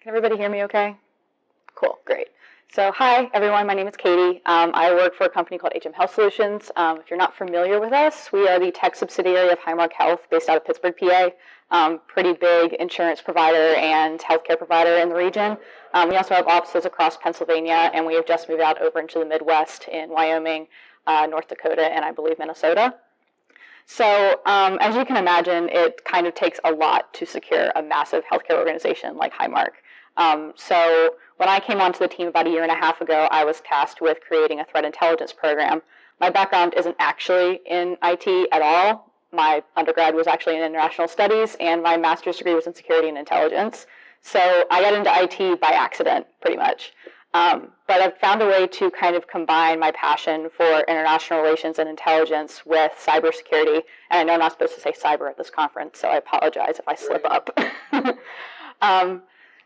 Can everybody hear me okay? Cool, great. So hi, everyone. My name is Katie. I work for a company called HM Health Solutions. If you're not familiar with us, we are the tech subsidiary of Highmark Health based out of Pittsburgh, PA. Pretty big insurance provider and healthcare provider in the region. We also have offices across Pennsylvania, and we have just moved out over into the Midwest in Wyoming, North Dakota, and I believe Minnesota. So as you can imagine, it kind of takes a lot to secure a massive healthcare organization like Highmark. So when I came onto the team about a year and a half ago, I was tasked with creating a threat intelligence program. My background isn't actually in IT at all. My undergrad was actually in international studies, and my master's degree was in security and intelligence. So I got into IT by accident, pretty much. But I've found a way to kind of combine my passion for international relations and intelligence with cybersecurity. And I know I'm not supposed to say cyber at this conference, so I apologize if I slip up.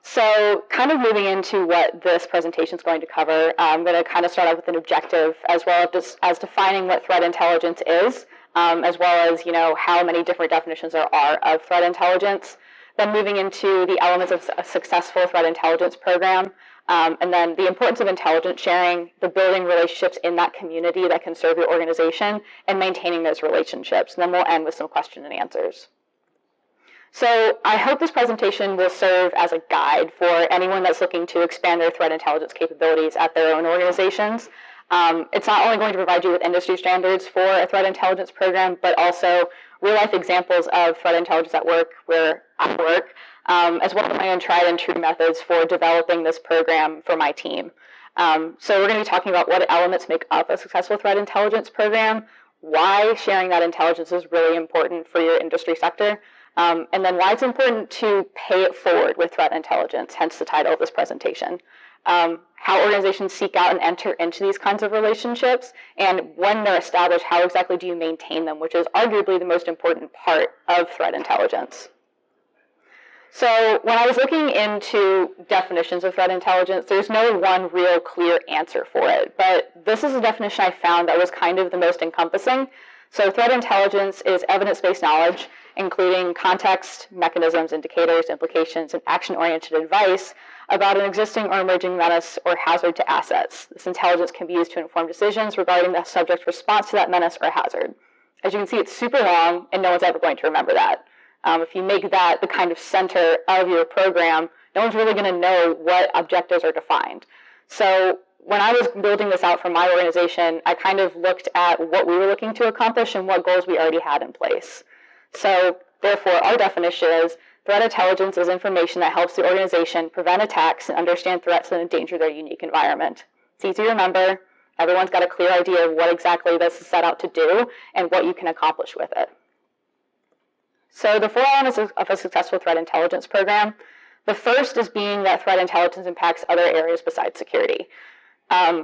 So kind of moving into what this presentation is going to cover, I'm going to kind of start out with an objective as well as defining what threat intelligence is, as well as, how many different definitions there are of threat intelligence. Then moving into the elements of a successful threat intelligence program, and then the importance of intelligence sharing, the building relationships in that community that can serve your organization, and maintaining those relationships. And then we'll end with some question and answers. So I hope this presentation will serve as a guide for anyone that's looking to expand their threat intelligence capabilities at their own organizations. It's not only going to provide you with industry standards for a threat intelligence program, but also real-life examples of threat intelligence at work where I work, as well as my own tried and true methods for developing this program for my team. So we're going to be talking about what elements make up a successful threat intelligence program, why sharing that intelligence is really important for your industry sector, and then why it's important to pay it forward with threat intelligence, hence the title of this presentation. How organizations seek out and enter into these kinds of relationships, and when they're established, how exactly do you maintain them, which is arguably the most important part of threat intelligence. So when I was looking into definitions of threat intelligence, there's no one real clear answer for it, but this is a definition I found that was kind of the most encompassing. So threat intelligence is evidence-based knowledge, including context, mechanisms, indicators, implications, and action-oriented advice about an existing or emerging menace or hazard to assets. This intelligence can be used to inform decisions regarding the subject's response to that menace or hazard. As you can see, it's super long, and no one's ever going to remember that. If you make that the kind of center of your program, no one's really going to know what objectives are defined. So when I was building this out for my organization, I kind of looked at what we were looking to accomplish and what goals we already had in place. So therefore, our definition is threat intelligence is information that helps the organization prevent attacks and understand threats that endanger their unique environment. It's easy to remember. Everyone's got a clear idea of what exactly this is set out to do and what you can accomplish with it. So the 4 elements of a successful threat intelligence program. The first is being that threat intelligence impacts other areas besides security.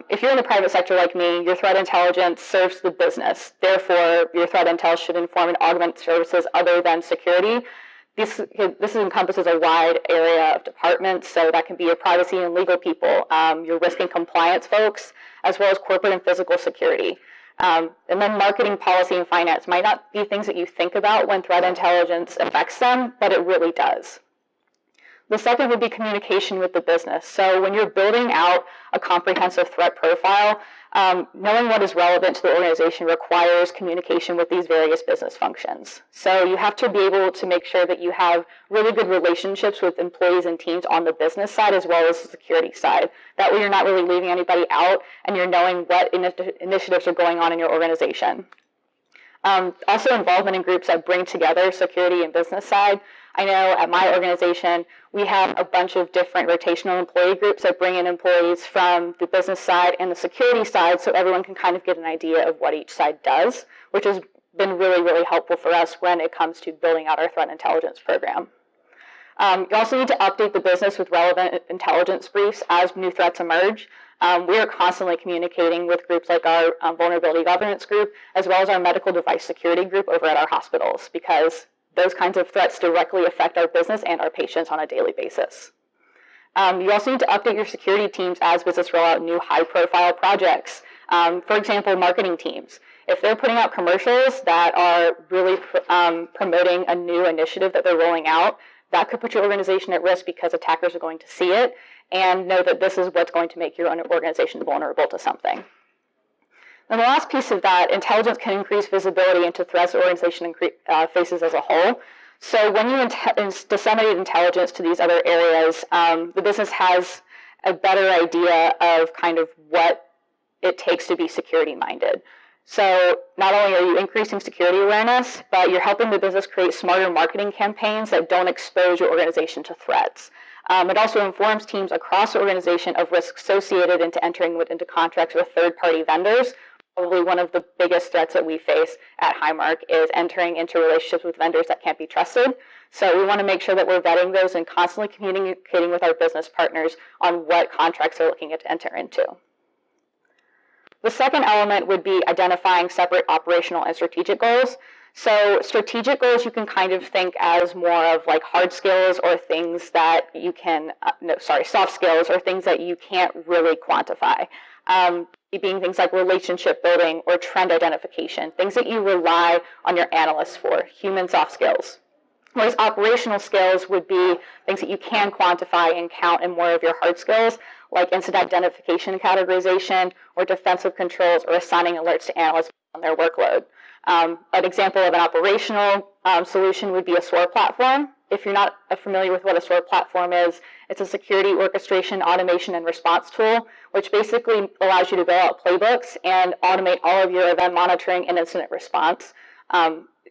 If you're in the private sector like me, your threat intelligence serves the business. Therefore, your threat intel should inform and augment services other than security. This encompasses a wide area of departments, so that can be your privacy and legal people, your risk and compliance folks, as well as corporate and physical security. And then marketing, policy, and finance might not be things that you think about when threat intelligence affects them, but it really does. The second would be communication with the business. So when you're building out a comprehensive threat profile, knowing what is relevant to the organization requires communication with these various business functions. So you have to be able to make sure that you have really good relationships with employees and teams on the business side as well as the security side. That way you're not really leaving anybody out and you're knowing what initiatives are going on in your organization. Also involvement in groups that bring together security and business side. I know at my organization, we have a bunch of different rotational employee groups that bring in employees from the business side and the security side so everyone can kind of get an idea of what each side does, which has been really, really helpful for us when it comes to building out our threat intelligence program. You also need to update the business with relevant intelligence briefs as new threats emerge. We are constantly communicating with groups like our vulnerability governance group, as well as our medical device security group over at our hospitals, because those kinds of threats directly affect our business and our patients on a daily basis. You also need to update your security teams as business roll out new high-profile projects. For example, marketing teams. If they're putting out commercials that are really promoting a new initiative that they're rolling out, that could put your organization at risk because attackers are going to see it and know that this is what's going to make your organization vulnerable to something. And the last piece of that, intelligence can increase visibility into threats the organization faces as a whole. So when you disseminate intelligence to these other areas, the business has a better idea of kind of what it takes to be security-minded. So not only are you increasing security awareness, but you're helping the business create smarter marketing campaigns that don't expose your organization to threats. It also informs teams across the organization of risks associated into entering into contracts with third-party vendors. Probably one of the biggest threats that we face at Highmark is entering into relationships with vendors that can't be trusted. So we want to make sure that we're vetting those and constantly communicating with our business partners on what contracts they're looking to enter into. The second element would be identifying separate operational and strategic goals. So strategic goals you can kind of think as more of like hard skills or things that you can, soft skills or things that you can't really quantify. Being things like relationship building or trend identification, things that you rely on your analysts for, human soft skills. Whereas operational skills would be things that you can quantify and count in more of your hard skills, like incident identification and categorization, or defensive controls, or assigning alerts to analysts on their workload. An example of an operational solution would be a SOAR platform. If you're not familiar with what a SOAR platform is, it's a security orchestration, automation, and response tool, which basically allows you to build out playbooks and automate all of your event monitoring and incident response,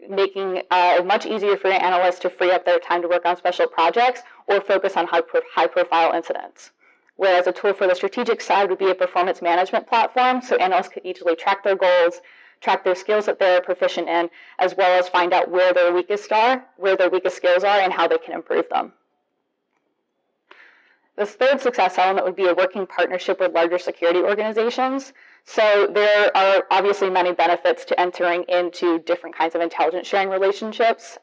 making it much easier for your analysts to free up their time to work on special projects or focus on high-profile incidents. Whereas a tool for the strategic side would be a performance management platform, so analysts could easily track their goals, track their skills that they're proficient in, as well as find out where their weakest skills are, and how they can improve them. This third success element would be a working partnership with larger security organizations. So there are obviously many benefits to entering into different kinds of intelligence sharing relationships,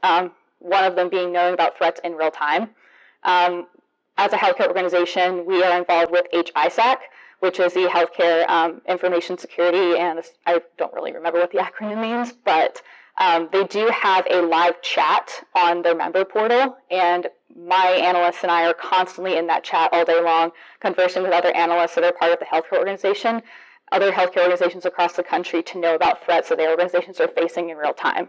one of them being knowing about threats in real time. As a healthcare organization, we are involved with HISAC, which is the Healthcare Information Security, and I don't really remember what the acronym means, but they do have a live chat on their member portal, and my analysts and I are constantly in that chat all day long, conversing with other analysts that are part of the healthcare organization, other healthcare organizations across the country to know about threats that their organizations are facing in real time.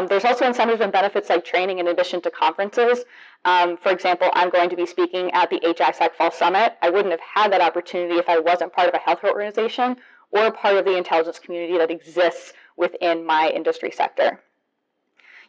There's also incentives and benefits like training in addition to conferences. For example, I'm going to be speaking at the HISAC Fall Summit. I wouldn't have had that opportunity if I wasn't part of a healthcare organization or part of the intelligence community that exists within my industry sector.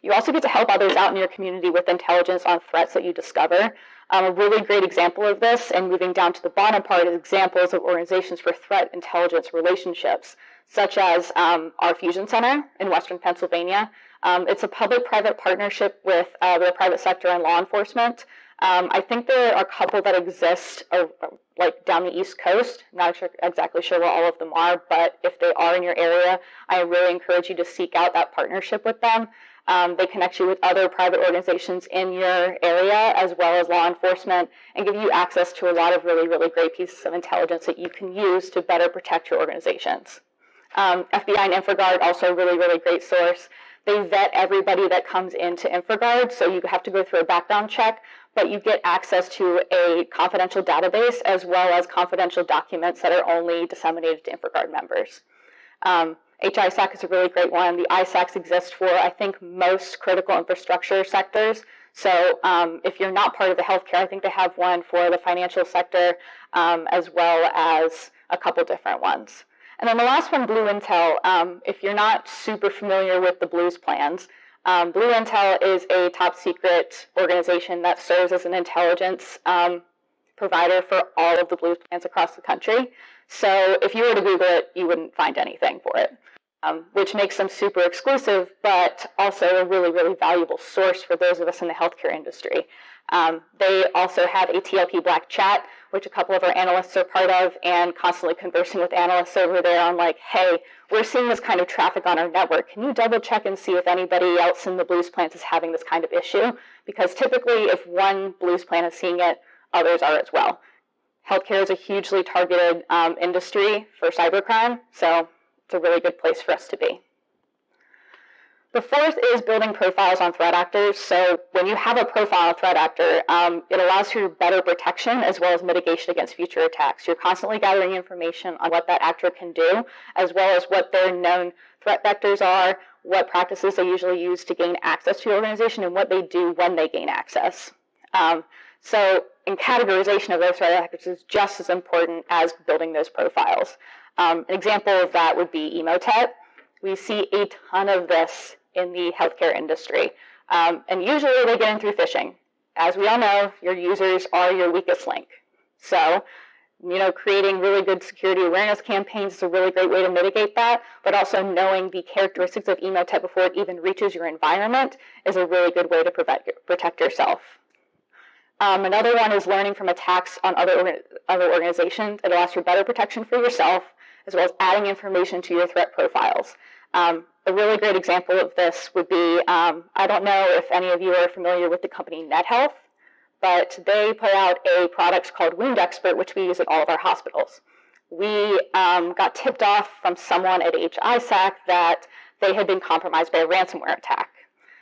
You also get to help others out in your community with intelligence on threats that you discover. A really great example of this, and moving down to the bottom part, is examples of organizations for threat intelligence relationships, such as our Fusion Center in Western Pennsylvania. It's a public-private partnership with the private sector and law enforcement. I think there are a couple that exist like down the East Coast. I'm not exactly sure where all of them are, but if they are in your area, I really encourage you to seek out that partnership with them. They connect you with other private organizations in your area, as well as law enforcement, and give you access to a lot of really, really great pieces of intelligence that you can use to better protect your organizations. FBI and InfraGard, also a really, really great source. They vet everybody that comes into InfraGard, so you have to go through a background check, but you get access to a confidential database as well as confidential documents that are only disseminated to InfraGard members. HISAC is a really great one. The ISACs exist for, I think, most critical infrastructure sectors. So if you're not part of the healthcare, I think they have one for the financial sector, as well as a couple different ones. And then the last one, Blue Intel. If you're not super familiar with the Blues plans, Blue Intel is a top secret organization that serves as an intelligence provider for all of the Blues plans across the country. So if you were to Google it, you wouldn't find anything for it, which makes them super exclusive, but also a really, really valuable source for those of us in the healthcare industry. They also have a TLP Black chat, which a couple of our analysts are part of, and constantly conversing with analysts over there on like, hey, we're seeing this kind of traffic on our network. Can you double check and see if anybody else in the Blues plans is having this kind of issue? Because typically if one Blues plan is seeing it, others are as well. Healthcare is a hugely targeted industry for cybercrime, so it's a really good place for us to be. The fourth is building profiles on threat actors. So when you have a profile threat actor, it allows for better protection as well as mitigation against future attacks. You're constantly gathering information on what that actor can do, as well as what their known threat vectors are, what practices they usually use to gain access to your organization, and what they do when they gain access. So in categorization of those threat actors is just as important as building those profiles. An example of that would be Emotet. We see a ton of this in the healthcare industry, and usually they get in through phishing. As we all know, your users are your weakest link. So, creating really good security awareness campaigns is a really great way to mitigate that, but also knowing the characteristics of Emotet before it even reaches your environment is a really good way to protect yourself. Another one is learning from attacks on other organizations. It allows for better protection for yourself, as well as adding information to your threat profiles. A really great example of this would be, I don't know if any of you are familiar with the company NetHealth, but they put out a product called Wound Expert, which we use at all of our hospitals. We got tipped off from someone at HISAC that they had been compromised by a ransomware attack.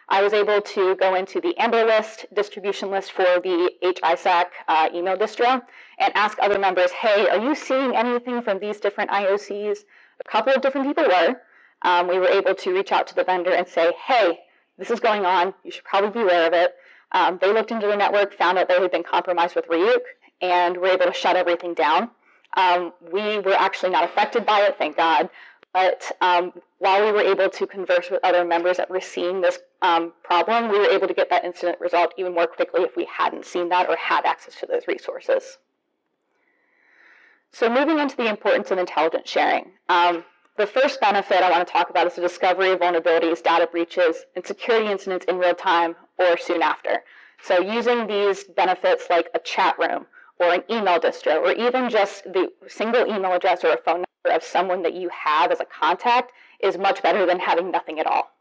I was able to go into the Amber List, distribution list for the HISAC email distro, and ask other members, hey, are you seeing anything from these different IOCs? A couple of different people were. We were able to reach out to the vendor and say, hey, this is going on. You should probably be aware of it. They looked into the network, found out they had been compromised with Ryuk, and were able to shut everything down. We were actually not affected by it, thank God. But while we were able to converse with other members that were seeing this problem, we were able to get that incident resolved even more quickly if we hadn't seen that or had access to those resources. So moving into the importance of intelligence sharing. The first benefit I want to talk about is the discovery of vulnerabilities, data breaches, and security incidents in real time or soon after. So using these benefits like a chat room or an email distro, or even just the single email address or a phone number of someone that you have as a contact is much better than having nothing at all.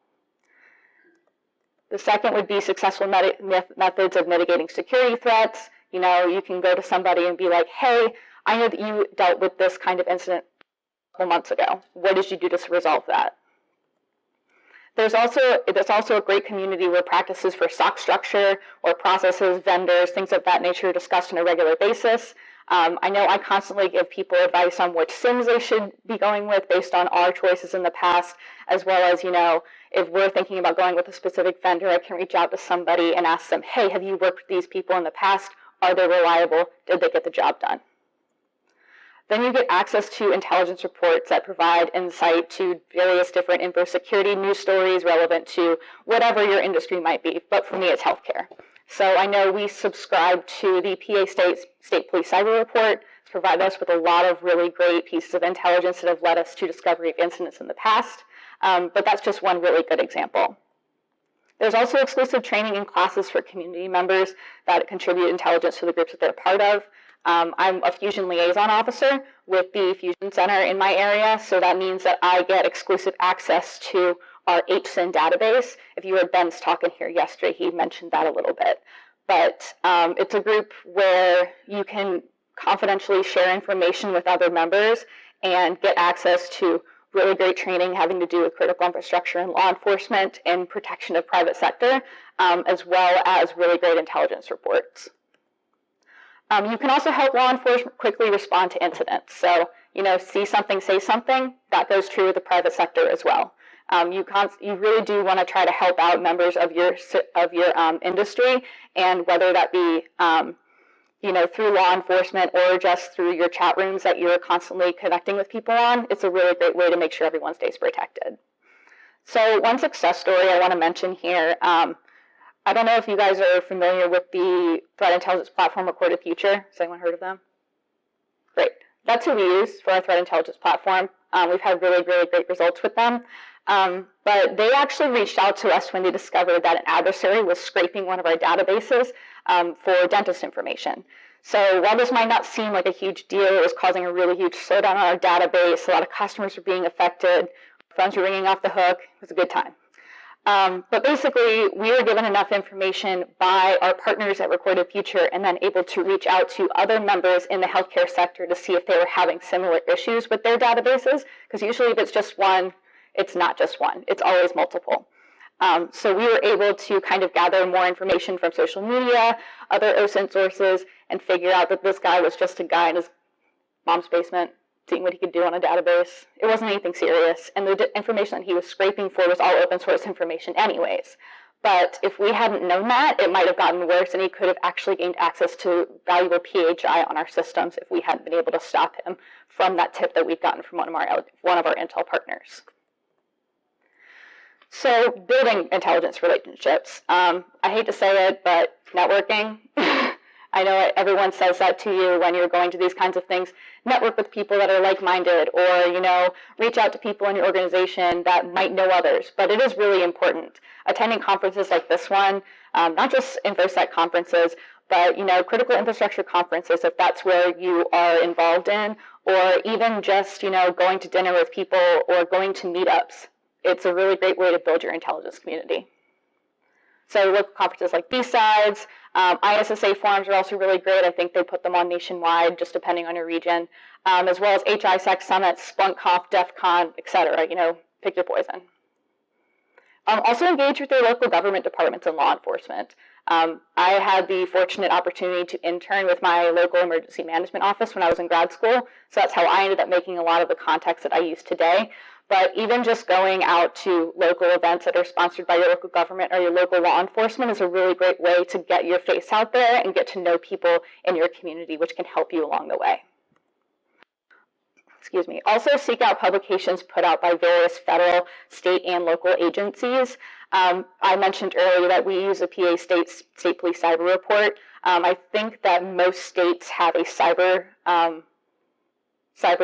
The second would be successful methods of mitigating security threats. You can go to somebody and be like, hey, I know that you dealt with this kind of incident a couple months ago. What did you do to resolve that? There's also a great community where practices for SOC structure or processes, vendors, things of that nature are discussed on a regular basis. I know I constantly give people advice on which SIMs they should be going with based on our choices in the past, as well as, if we're thinking about going with a specific vendor, I can reach out to somebody and ask them, hey, have you worked with these people in the past? Are they reliable? Did they get the job done? Then you get access to intelligence reports that provide insight to various different info security news stories relevant to whatever your industry might be, but for me it's healthcare. So I know we subscribe to the PA State Police Cyber Report. It's provided us with a lot of really great pieces of intelligence that have led us to discovery of incidents in the past, but that's just one really good example. There's also exclusive training and classes for community members that contribute intelligence to the groups that they're part of. I'm a Fusion Liaison Officer with the Fusion Center in my area, so that means that I get exclusive access to our HSIN database. If you heard Ben's talk in here yesterday, he mentioned that a little bit. But it's a group where you can confidentially share information with other members and get access to really great training having to do with critical infrastructure and law enforcement and protection of private sector, as well as really great intelligence reports. You can also help law enforcement quickly respond to incidents. So, see something, say something. That goes true with the private sector as well. You really do want to try to help out members of your industry, and whether that be through law enforcement or just through your chat rooms that you're constantly connecting with people on, it's a really great way to make sure everyone stays protected. So one success story I want to mention here. I don't know if you guys are familiar with the threat intelligence platform Recorded Future. Has anyone heard of them? Great. That's who we use for our threat intelligence platform. We've had really, really great results with them. But they actually reached out to us when they discovered that an adversary was scraping one of our databases for dentist information. So while this might not seem like a huge deal, it was causing a really huge slowdown on our database. A lot of customers were being affected. Phones were ringing off the hook. It was a good time. But basically, we were given enough information by our partners at Recorded Future and then able to reach out to other members in the healthcare sector to see if they were having similar issues with their databases, because usually if it's just one, it's not just one. It's always multiple. So we were able to kind of gather more information from social media, other OSINT sources, and figure out that this guy was just a guy in his mom's basement seeing what he could do on a database. It wasn't anything serious, and the information that he was scraping for was all open source information anyways. But if we hadn't known that, it might have gotten worse, and he could have actually gained access to valuable PHI on our systems if we hadn't been able to stop him from that tip that we'd gotten from one of our Intel partners. So building intelligence relationships. I hate to say it, but networking. I know everyone says that to you when you're going to these kinds of things. Network with people that are like-minded, or reach out to people in your organization that might know others. But it is really important. Attending conferences like this one, not just InfoSec conferences, but critical infrastructure conferences, if that's where you are involved in, or even just going to dinner with people or going to meetups. It's a really great way to build your intelligence community. So local conferences like B-Sides, ISSA forums are also really great. I think they put them on nationwide, just depending on your region, as well as HISEC summits, SplunkConf, DEF CON, etc. Pick your poison. Also engage with your local government departments and law enforcement. I had the fortunate opportunity to intern with my local emergency management office when I was in grad school, so that's how I ended up making a lot of the contacts that I use today. But even just going out to local events that are sponsored by your local government or your local law enforcement is a really great way to get your face out there and get to know people in your community, which can help you along the way. Excuse me. Also seek out publications put out by various federal, state, and local agencies. I mentioned earlier that we use a PA State Police Cyber Report. I think that most states have a cyber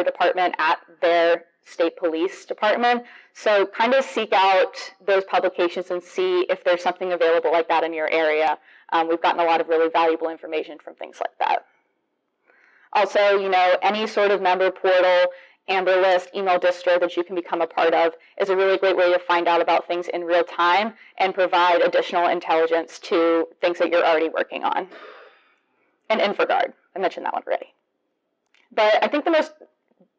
department at their state police department. So kind of seek out those publications and see if there's something available like that in your area. We've gotten a lot of really valuable information from things like that. Also, any sort of member portal, Amber List, email distro that you can become a part of is a really great way to find out about things in real time and provide additional intelligence to things that you're already working on. And InfoGuard, I mentioned that one already. But I think the most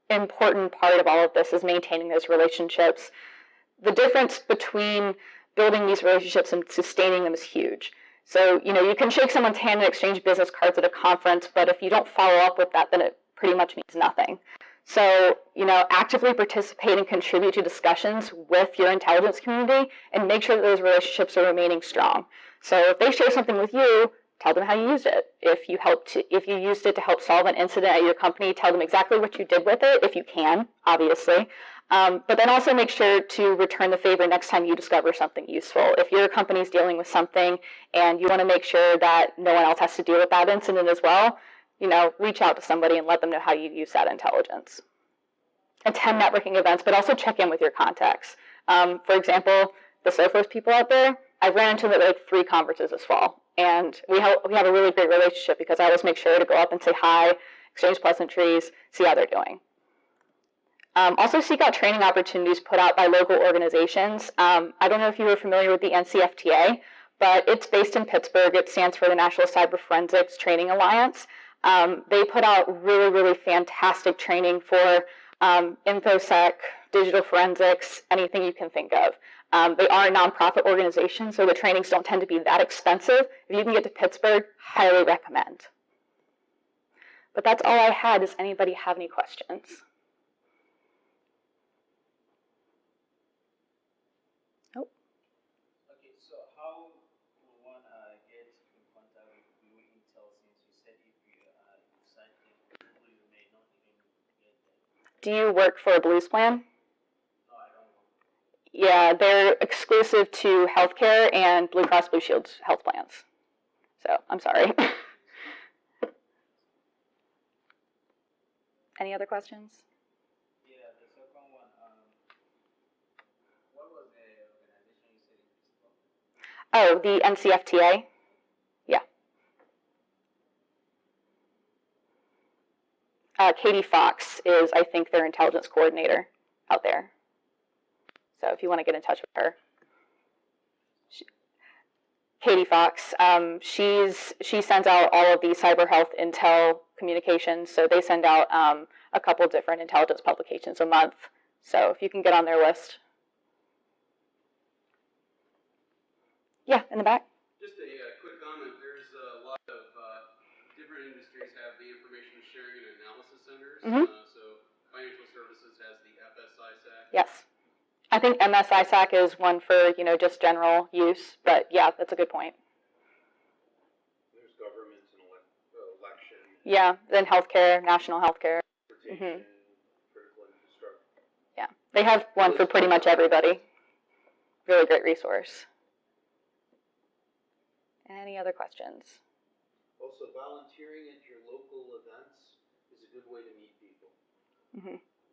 important part of all of this is maintaining those relationships. The difference between building these relationships and sustaining them is huge. So, you can shake someone's hand and exchange business cards at a conference, but if you don't follow up with that, then it pretty much means nothing. So, actively participate and contribute to discussions with your intelligence community and make sure that those relationships are remaining strong. So if they share something with you, tell them how you used it. If you used it to help solve an incident at your company, tell them exactly what you did with it, if you can, obviously. But then also make sure to return the favor next time you discover something useful. If your company's dealing with something and you want to make sure that no one else has to deal with that incident as well, reach out to somebody and let them know how you use that intelligence. Attend networking events, but also check in with your contacts. For example, the Sophos people out there, I've ran into them at like 3 conferences this fall. And we have a really great relationship because I always make sure to go up and say hi, exchange pleasantries, see how they're doing. Also seek out training opportunities put out by local organizations. I don't know if you were familiar with the NCFTA, but it's based in Pittsburgh. It stands for the National Cyber Forensics Training Alliance. They put out really, really fantastic training for InfoSec, digital forensics, anything you can think of. They are a nonprofit organization, so the trainings don't tend to be that expensive. If you can get to Pittsburgh, highly recommend. But that's all I had. Does anybody have any questions? Nope. Okay, so how will one get in contact with Blue Intel, since you said if you cite them, you may not even get them? Do you work for a Blues plan? Yeah, they're exclusive to healthcare and Blue Cross Blue Shield's health plans. So, I'm sorry. Any other questions? Yeah, the second one, what was the organization you said it was from? Oh, the NCFTA? Yeah. Katie Fox is, I think, their intelligence coordinator out there. So if you want to get in touch with her. Katie Fox, she sends out all of the cyber health intel communications, so they send out a couple different intelligence publications a month. So if you can get on their list. Yeah, in the back. Just a quick comment. There's a lot of different industries have the information sharing and analysis centers. So financial services has the FSISAC. Yes. I think MSISAC is one for, just general use, but yeah, that's a good point. There's government and election. Yeah, then healthcare, national healthcare. Critical infrastructure. Yeah, they have one for pretty much everybody. Really great resource. Any other questions? Also, volunteering at your local events is a good way to meet people.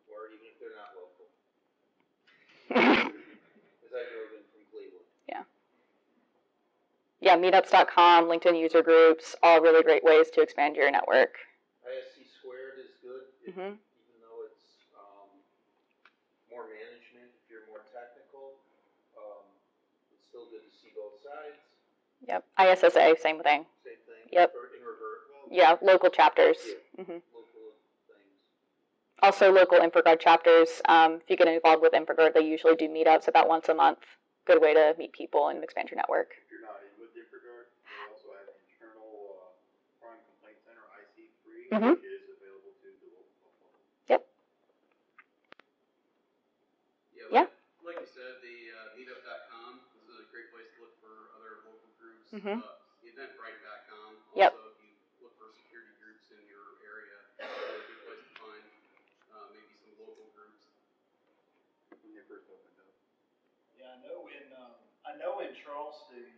Or even if they're not local. Because I drove in from Cleveland. Yeah. Yeah, meetups.com, LinkedIn user groups, all really great ways to expand your network. ISC Squared is good, even though it's more management. If you're more technical, it's still good to see both sides. Yep. ISSA, same thing. Same thing. Yep. Or in revert. Well, yeah, local chapters. Yeah. Local things. Also, local InfraGard chapters. If you get involved with InfraGard, they usually do meetups about once a month. Good way to meet people and expand your network. If you're not in with InfraGard, they also have an internal crime complaint center, IC3, which is available to the local public. Yep. Yeah. Like you said, the meetup.com is a great place to look for other local groups. Eventbrite.com. Yep. Also, if you look for security groups in your area, it's a good place to find maybe some local groups. When they first opened up. Yeah, I know in Charleston,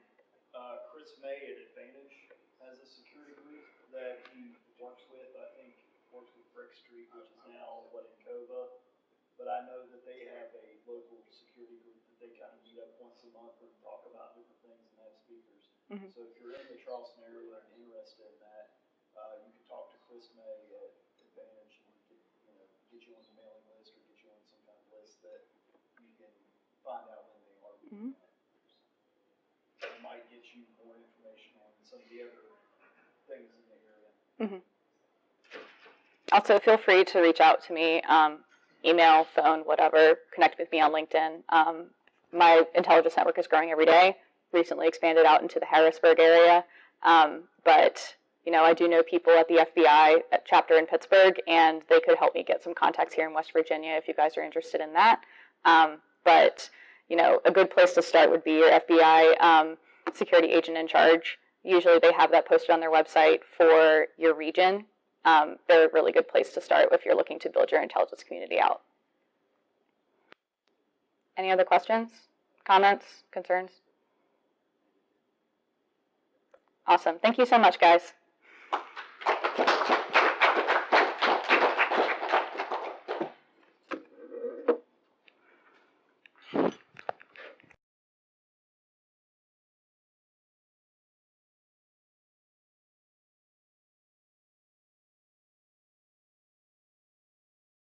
Chris May at Advantage has a security group that he works with. I think works with Brick Street, which is now in Cova. But I know that they have a local security group that they kind of meet up once a month and talk about different things and have speakers. So if you're in the Charleston area and interested in that, you can talk to Chris May at Advantage, and he can, get you on the mailing list or get you on some kind of list that you can find out when they are meeting up. It might get you more information on some of the other things in the area. Also, feel free to reach out to me. Email, phone, whatever, connect with me on LinkedIn. My intelligence network is growing every day, recently expanded out into the Harrisburg area. But, I do know people at the FBI chapter in Pittsburgh, and they could help me get some contacts here in West Virginia if you guys are interested in that. But, a good place to start would be your FBI security agent in charge. Usually they have that posted on their website for your region. They're a really good place to start if you're looking to build your intelligence community out. Any other questions, comments, concerns? Awesome. Thank you so much, guys.